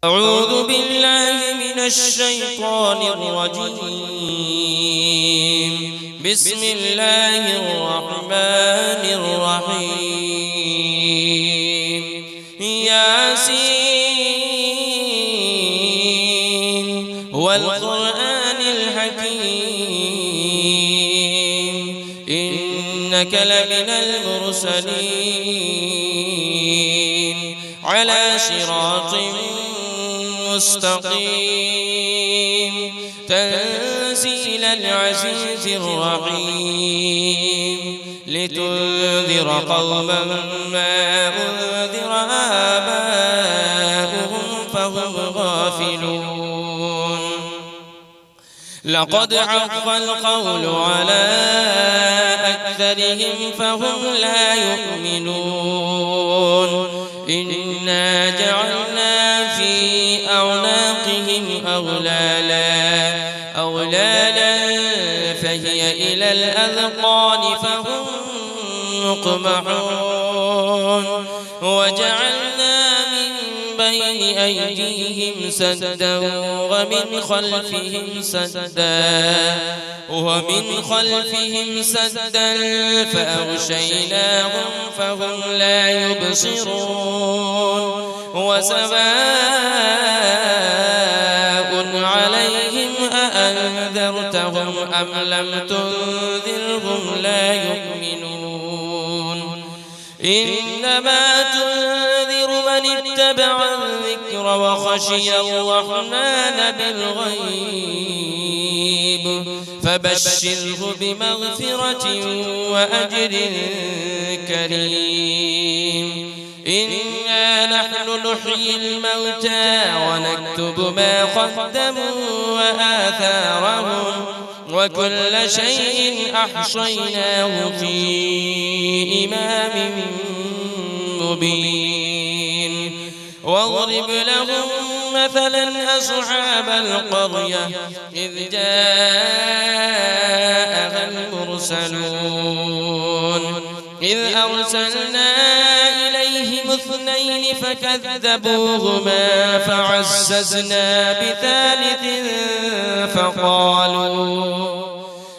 أعوذ بالله من الشيطان الرجيم. بسم الله الرحمن الرحيم. ياسين والقرآن الحكيم إنك لمن المرسلين على صراط مستقيم تنزيل العزيز الرحيم لتنذر قوما ما أنذر آباؤهم فهم غافلون. لقد حق القول على أكثرهم فهم لا يؤمنون. إنا جعلنا في أعناقهم أغلالا فهي إلى الأذقان فهم مقمحون. وجعلنا من بين أيديهم سدا ومن خلفهم سدا فأغشيناهم فهم لا يبصرون. وسواء عليهم أأنذرتهم أم لم تنذرهم لا يؤمنون. إنما تنذر من اتبع الذكر وخشي الرحمن بالغيب فبشره بمغفرة وأجر كريم. إنا نحن نحيي الموتى ونكتب ما قدموا وآثارهم وكل شيء أحصيناه في إمام مبين. واضرب لهم مثلا أصحاب القرية إذ جاءها المرسلون إذ أرسلنا إليهم 2 فكذبوهما فعززنا بثالث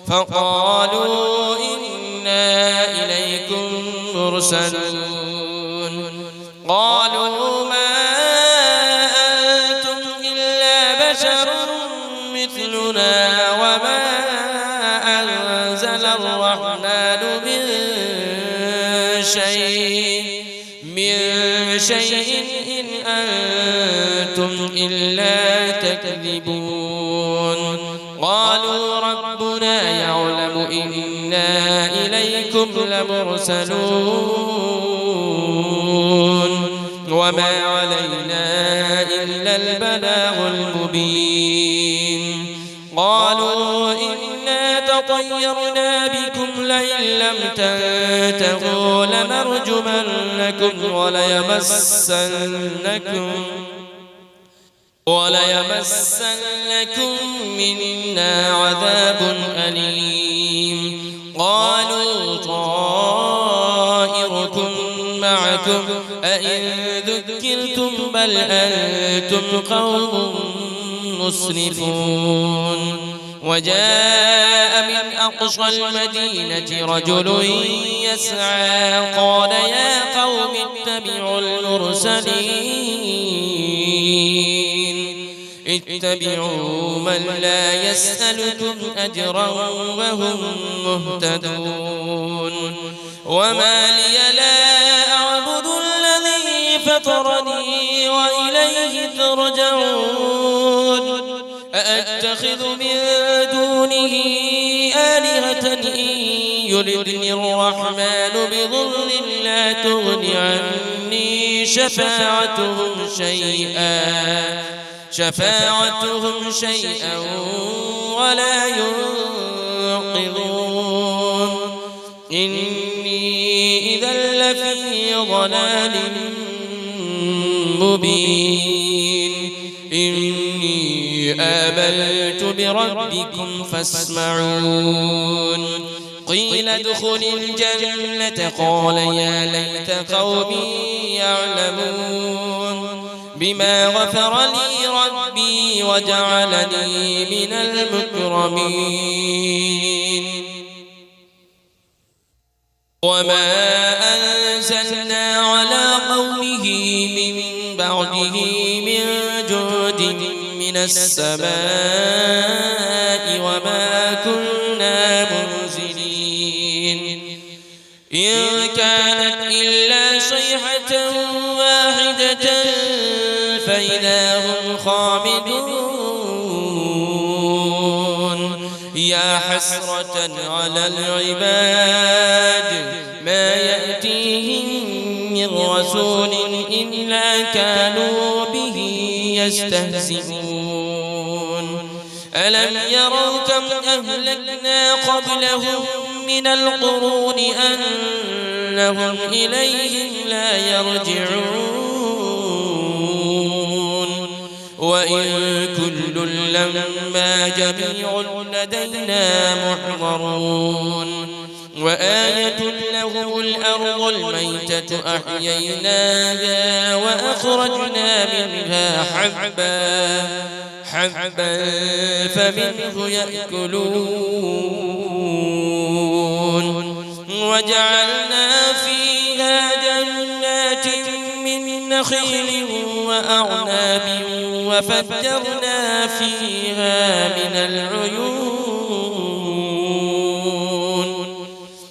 فقالوا إنا إليكم مرسلون. قالوا ما أنتم إلا بشر مثلنا وما أنزل الرحمن من شيء إن أنتم إلا تكذبون. قالوا ربنا يعلم إنا إليكم لمرسلون وما علينا إلا البلاغ المبين. قالوا إنا تطيرنا بكم لئن لم تنتهوا لنرجمنكم وليمسنكم منا عذاب أليم. قالوا طائركم معكم أئن ذكرتم بل أنتم قوم مسرفون. وجاء من أقصى المدينة رجل يسعى قال يا قوم اتبعوا من لا يسألكم أجرا وهم مهتدون. وما لي لا أعبد الذي فطرني وإليه ترجعون. أأتخذ من دونه آلهة إن يردني الرحمن بضر لا تغن عني شفاعتهم شيئا ولا ينقذون. إني إذا لفي ضلال مبين. إني آمنت بربكم فاسمعون. قيل ادخل الجنة قال يا ليت قومي يعلمون. بما غفر لي ربي وجعلني من المكرمين وما أنزلنا على قومه من بعده من جود من السماء وما كنا منزلين إن كانت إلا صيحة واحدة فإذا هم خامدون يا حسرة على العباد ما يأتيهم من رسول إلا كانوا به يستهزئون ألم يروا كم أهلكنا قبلهم من القرون أنهم إليهم لا يرجعون وإن كل لما جميع لدينا محضرون وآية لهم الأرض الميتة أحييناها وأخرجنا منها حبا فمنه يأكلون وجعلنا فيها جنات من نخيل وأعناب وفجرنا فيها من العيون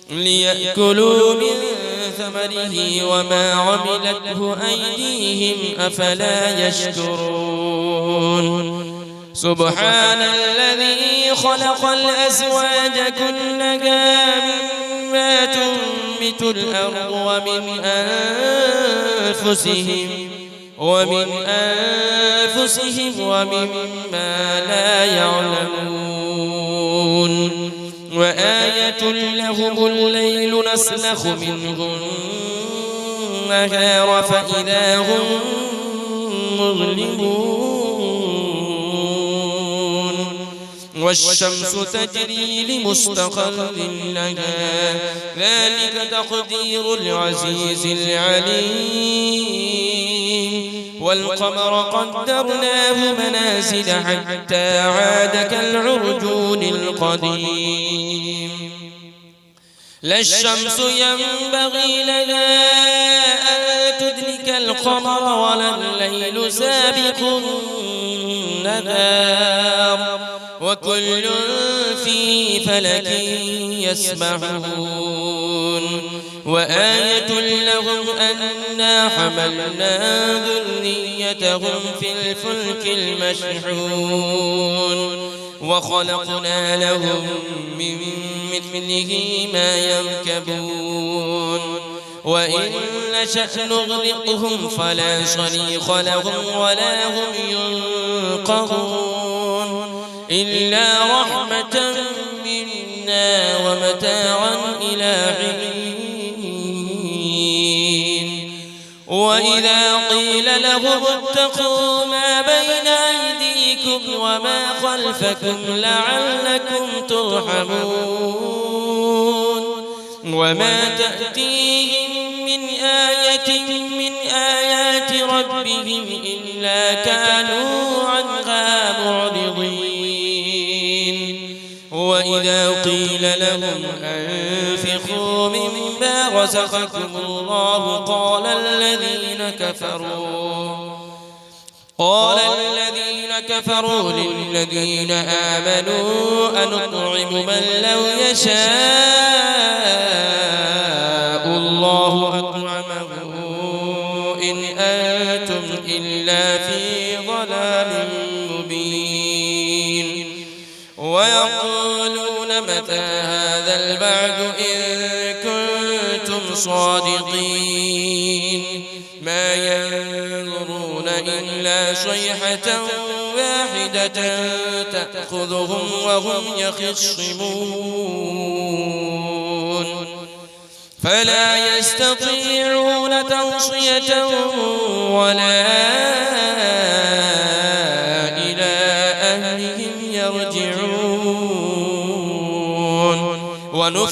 ليأكلوا من ثمره وما عملته أيديهم أفلا يشكرون سبحان الذي خلق الأزواج كلها مما تنبت الأرض ومن أنفسهم ومما لا يعلمون وآية لهم الليل نسلخ منه النهار فإذا هم مظلمون والشمس تجري لمستقر لها ذلك تقدير العزيز العليم والقمر قدرناه منازل حتى عاد كالعرجون القديم لا الشمس ينبغي لها أن تدرك القمر ولا الليل سابق النهار وكل في فلك يسبحون وآية لهم أنا حملنا ذريتهم في الفلك المشحون وخلقنا لهم من مثله ما يركبون وإن نشأ نغرقهم فلا صريخ لهم ولا هم ينقذون إلا رحمة منا ومتاعا إلى حين وإذا قيل لهم اتقوا ما بين أيديكم وما خلفكم لعلكم ترحمون وما تأتيهم من آية من آيات ربهم إلا كانوا عنها معرضين وإذا قيل لهم أنفقوا مما رزقكم الله قال الذين كفروا للذين آمنوا أنطعم من لو يشاء الله أطعمه إن أنتم إلا في ضلال مبين ويقولون متى هذا البعد إن كنتم صادقين ما ينظرون إلا صيحة واحدة تأخذهم وهم يخصمون فلا يستطيعون توصية ولا إلى أهلهم يرجعون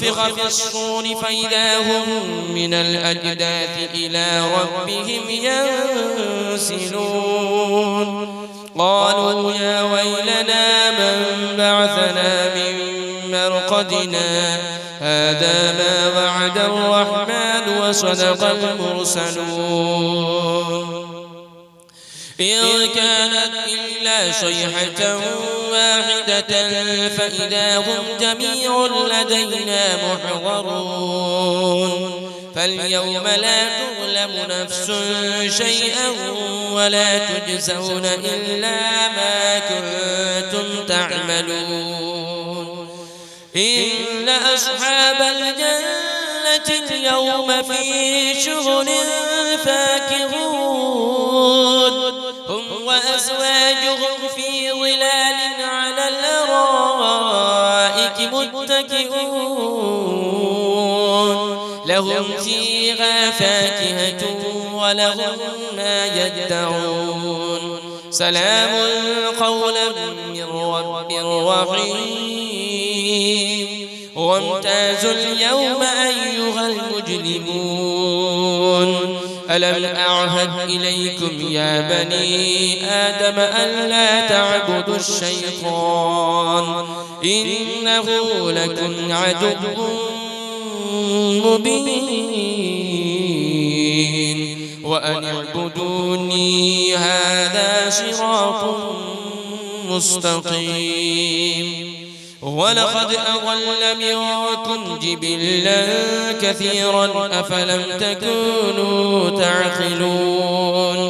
ونفخ في الصور فإذا هم من الأجداث إلى ربهم ينسلون قالوا يا ويلنا من بعثنا من مرقدنا هذا ما وعد الرحمن وصدق المرسلون إن كانت إلا صيحة واحدة فإذا هم جميع لدينا محضرون فاليوم لا تظلم نفس شيئا ولا تجزون إلا ما كنتم تعملون إن أصحاب الجنة اليوم في شغل فاكهون هم وأزواجهم في ظلال على الأرائك متكئون لهم فيها فاكهة ولهم ما يدعون سلام قولا من رب رحيم وامتازوا اليوم أيها المجرمون ألم أعهد إليكم يا بني آدم ألا تعبدوا الشيطان إنه لكم عدو مبين وأن اعبدوني هذا صراط مستقيم ولقد أضل منكم جبلا كثيرا أفلم تكونوا تعقلون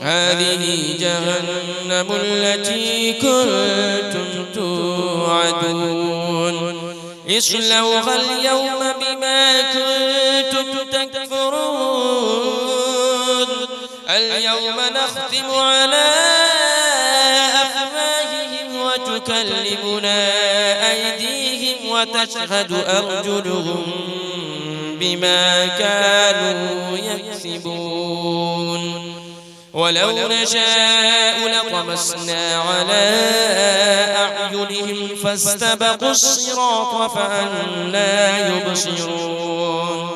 هذه جهنم التي كنتم توعدون اصلوها اليوم بما كنتم تكفرون اليوم نختم على أفواههم وتكلمنا أيديهم وتشهد أرجلهم بما كانوا يكسبون ولو نشاء لطمسنا على أعينهم فاستبقوا الصراط فأنى يبصرون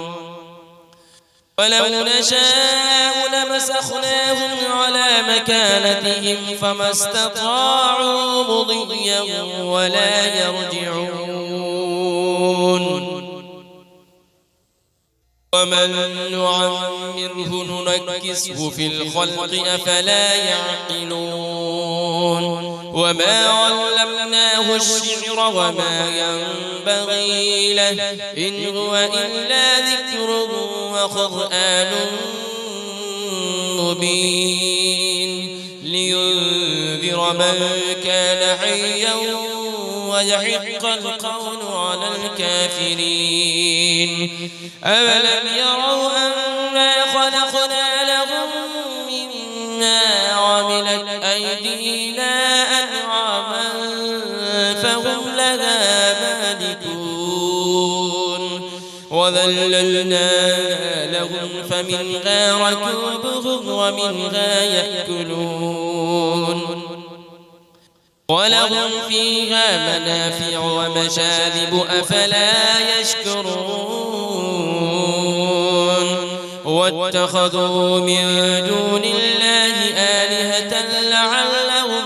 ولو نشاء لمسخناهم على مكانتهم فما استطاعوا مضيا ولا يرجعون ومن نعمره ننكسه في الخلق أفلا يعقلون وما علمناه الشعر وما ينبغي له إن هو إلا ذكر وقرآن مبين لينذر من كان حيا ويحق القول على الكافرين أولم يروا أنا خلقنا لهم مما عملت أيدينا أنعاما فهم لها مالكون وذللناها لهم فمنها ركوبهم ومنها يأكلون ولهم فيها منافع ومشارب أفلا يشكرون واتخذوا من دون الله آلهة لعلهم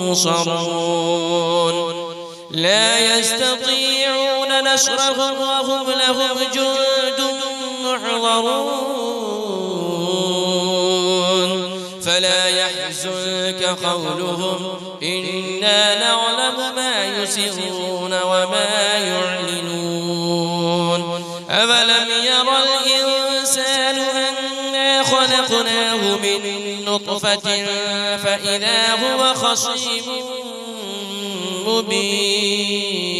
ينصرون لا يستطيعون نصرهم وهم لهم جند محضرون فلا يحزنك قولهم إنا نعلم ما يسرون وما يعلنون أولم يرى الإنسان أنا خلقناه من نطفة فإذا هو خصيم مبين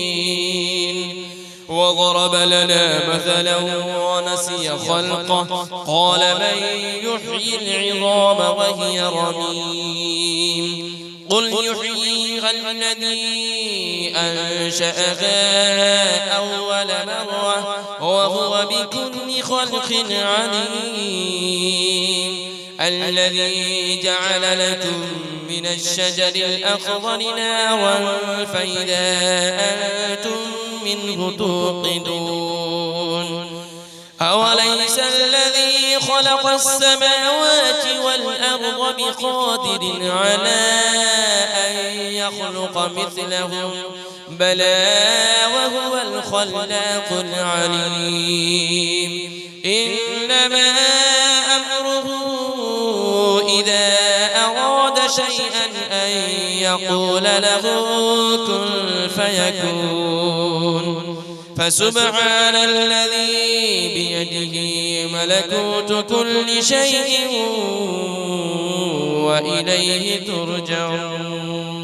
وضرب لنا مثلا ونسي خلقه قال من يحيي العظام وهي رميم قل يحييها الذي أنشأها أول مرة وهو بكل خلق عليم الذي جعل لكم من الشجر الأخضر نارا فإذا أنتم منه توقدون أوليس الذي خلق السماوات والأرض بقادر على أن يخلق مثلهم بلى وهو الخلاق العليم إنما أمره إذا أراد شيئا أن يقول له كن فيكون فسبحان الذي بيده ملكوت كل شيء وإليه ترجعون